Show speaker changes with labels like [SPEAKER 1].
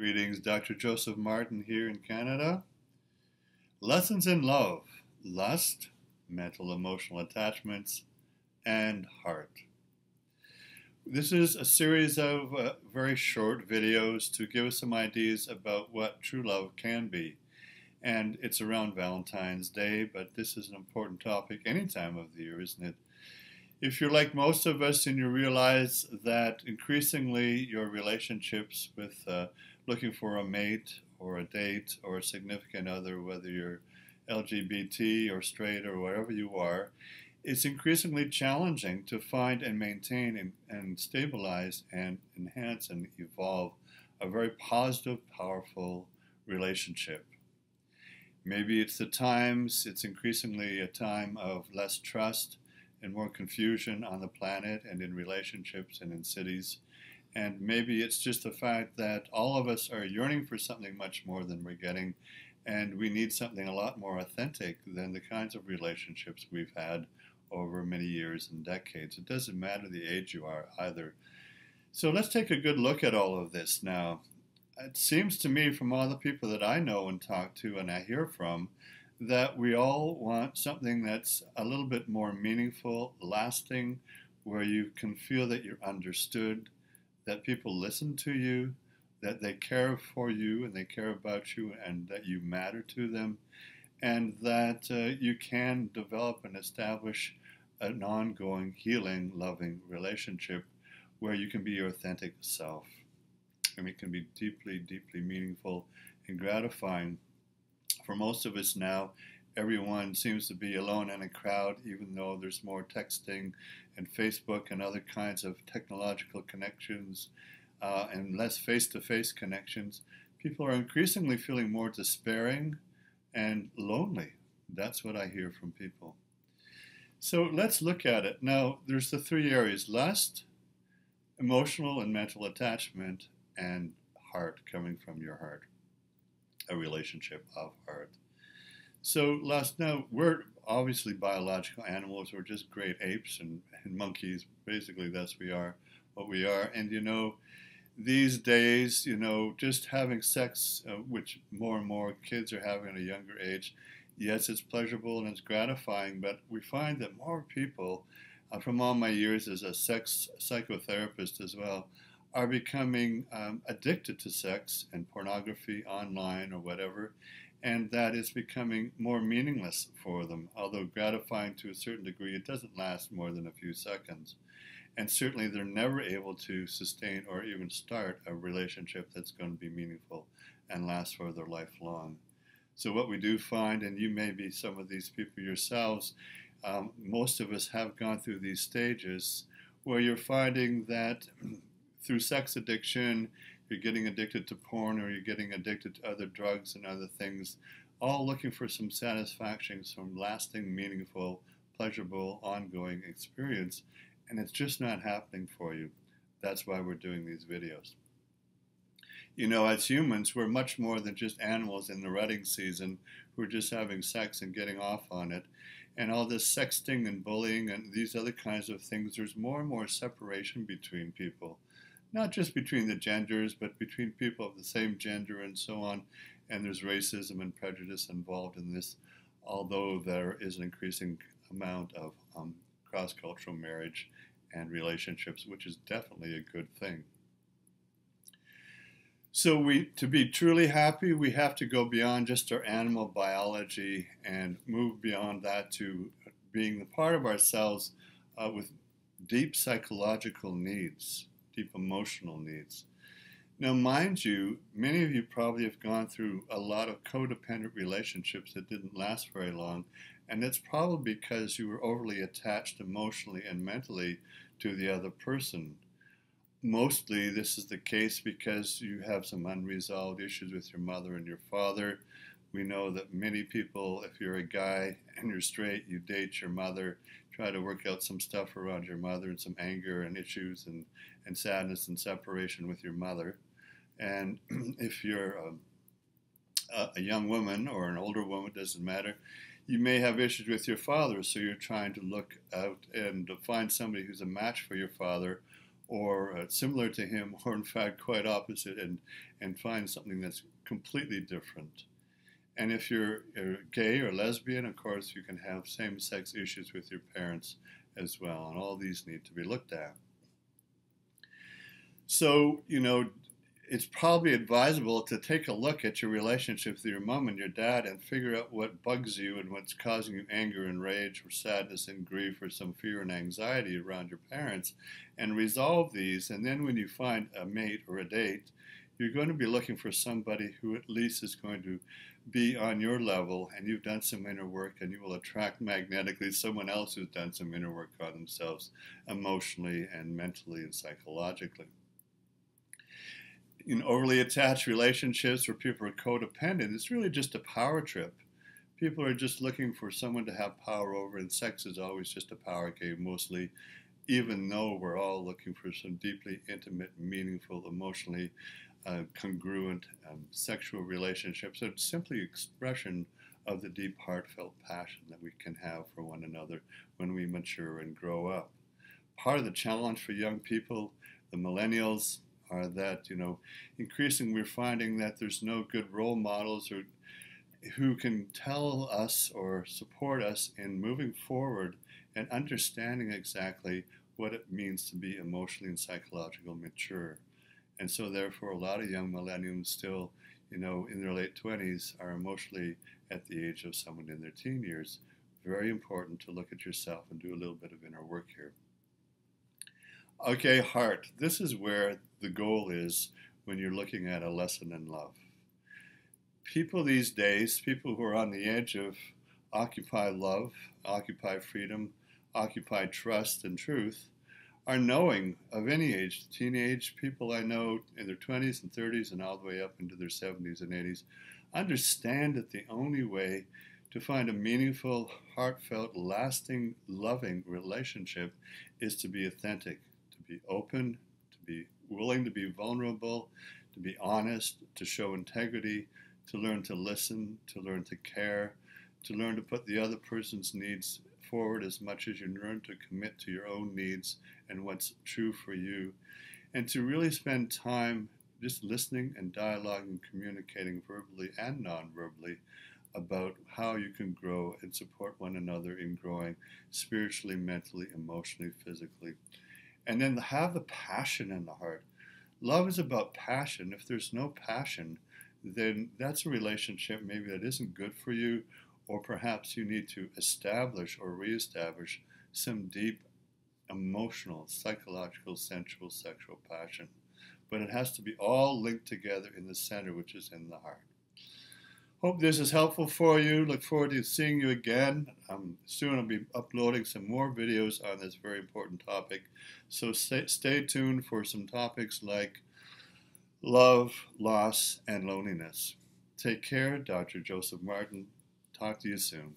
[SPEAKER 1] Greetings, Dr. Joseph Martin here in Canada. Lessons in love, lust, mental emotional attachments, and heart. This is a series of very short videos to give us some ideas about what true love can be. And it's around Valentine's Day, but this is an important topic any time of the year, isn't it? If you're like most of us and you realize that increasingly your relationships with looking for a mate or a date or a significant other, whether you're LGBT or straight or wherever you are, it's increasingly challenging to find and maintain and stabilize and enhance and evolve a very positive, powerful relationship. Maybe it's it's increasingly a time of less trust and more confusion on the planet and in relationships and in cities. And maybe it's just the fact that all of us are yearning for something much more than we're getting, and we need something a lot more authentic than the kinds of relationships we've had over many years and decades. It doesn't matter the age you are either. So let's take a good look at all of this now. It seems to me from all the people that I know and talk to and I hear from that we all want something that's a little bit more meaningful, lasting, where you can feel that you're understood, that people listen to you, that they care for you and they care about you and that you matter to them, and that you can develop and establish an ongoing, healing, loving relationship where you can be your authentic self. And it can be deeply, deeply meaningful and gratifying. For most of us now, everyone seems to be alone in a crowd, even though there's more texting and Facebook and other kinds of technological connections and less face-to-face connections. People are increasingly feeling more despairing and lonely. That's what I hear from people. So let's look at it. Now, there's the three areas: lust, emotional and mental attachment, and heart, coming from your heart. A relationship of heart. So lust, now we're obviously biological animals. We're just great apes and monkeys. Basically, that's what we are. And these days, just having sex, which more and more kids are having at a younger age, yes, it's pleasurable and it's gratifying, but we find that more people, from all my years as a sex psychotherapist as well, are becoming addicted to sex and pornography online or whatever, and that is becoming more meaningless for them. Although gratifying to a certain degree, it doesn't last more than a few seconds. And certainly they're never able to sustain or even start a relationship that's going to be meaningful and last for their life long. So what we do find, and you may be some of these people yourselves, most of us have gone through these stages where you're finding that through sex addiction, you're getting addicted to porn or you're getting addicted to other drugs and other things, all looking for some satisfaction, some lasting, meaningful, pleasurable, ongoing experience, and it's just not happening for you. That's why we're doing these videos. As humans, we're much more than just animals in the rutting season who are just having sex and getting off on it. And all this sexting and bullying and these other kinds of things, there's more and more separation between people. Not just between the genders, but between people of the same gender and so on. And there's racism and prejudice involved in this, although there is an increasing amount of cross-cultural marriage and relationships, which is definitely a good thing. So to be truly happy, we have to go beyond just our animal biology and move beyond that to being the part of ourselves with deep psychological needs, deep emotional needs. Now, mind you, many of you probably have gone through a lot of codependent relationships that didn't last very long, and that's probably because you were overly attached emotionally and mentally to the other person. Mostly this is the case because you have some unresolved issues with your mother and your father. We know that many people, if you're a guy and you're straight, you date your mother, try to work out some stuff around your mother and some anger and issues and sadness and separation with your mother. And if you're a young woman or an older woman, doesn't matter, you may have issues with your father, so you're trying to look out and to find somebody who's a match for your father, or similar to him, or in fact quite opposite, and find something that's completely different. And if you're gay or lesbian, of course, you can have same-sex issues with your parents as well, and all these need to be looked at. So, it's probably advisable to take a look at your relationship with your mom and your dad and figure out what bugs you and what's causing you anger and rage or sadness and grief or some fear and anxiety around your parents, and resolve these. And then when you find a mate or a date, you're going to be looking for somebody who at least is going to be on your level, and you've done some inner work, and you will attract magnetically someone else who's done some inner work on themselves emotionally and mentally and psychologically. In overly attached relationships where people are codependent, it's really just a power trip. People are just looking for someone to have power over, and sex is always just a power game mostly, even though we're all looking for some deeply intimate, meaningful, emotionally congruent sexual relationships. So it's simply expression of the deep, heartfelt passion that we can have for one another when we mature and grow up. Part of the challenge for young people, the millennials, are that, increasingly we're finding that there's no good role models or who can tell us or support us in moving forward and understanding exactly what it means to be emotionally and psychologically mature. And so therefore a lot of young millennials still, in their late 20s are emotionally at the age of someone in their teen years. Very important to look at yourself and do a little bit of inner work here. Okay, heart. This is where the goal is when you're looking at a lesson in love. People these days, people who are on the edge of occupy love, occupy freedom, occupy trust and truth, are knowing of any age. Teenage people I know in their 20s and 30s and all the way up into their 70s and 80s understand that the only way to find a meaningful, heartfelt, lasting, loving relationship is to be authentic, to be open, to be willing to be vulnerable, to be honest, to show integrity, to learn to listen, to learn to care, to learn to put the other person's needs forward as much as you learn to commit to your own needs and what's true for you, and to really spend time just listening and dialoguing, communicating verbally and non-verbally about how you can grow and support one another in growing spiritually, mentally, emotionally, physically. And then have the passion in the heart. Love is about passion. If there's no passion, then that's a relationship maybe that isn't good for you, or perhaps you need to establish or reestablish some deep emotional, psychological, sensual, sexual passion. But it has to be all linked together in the center, which is in the heart. Hope this is helpful for you. Look forward to seeing you again. Soon I'll be uploading some more videos on this very important topic. So stay tuned for some topics like love, loss, and loneliness. Take care, Dr. Joseph Martin. Talk to you soon.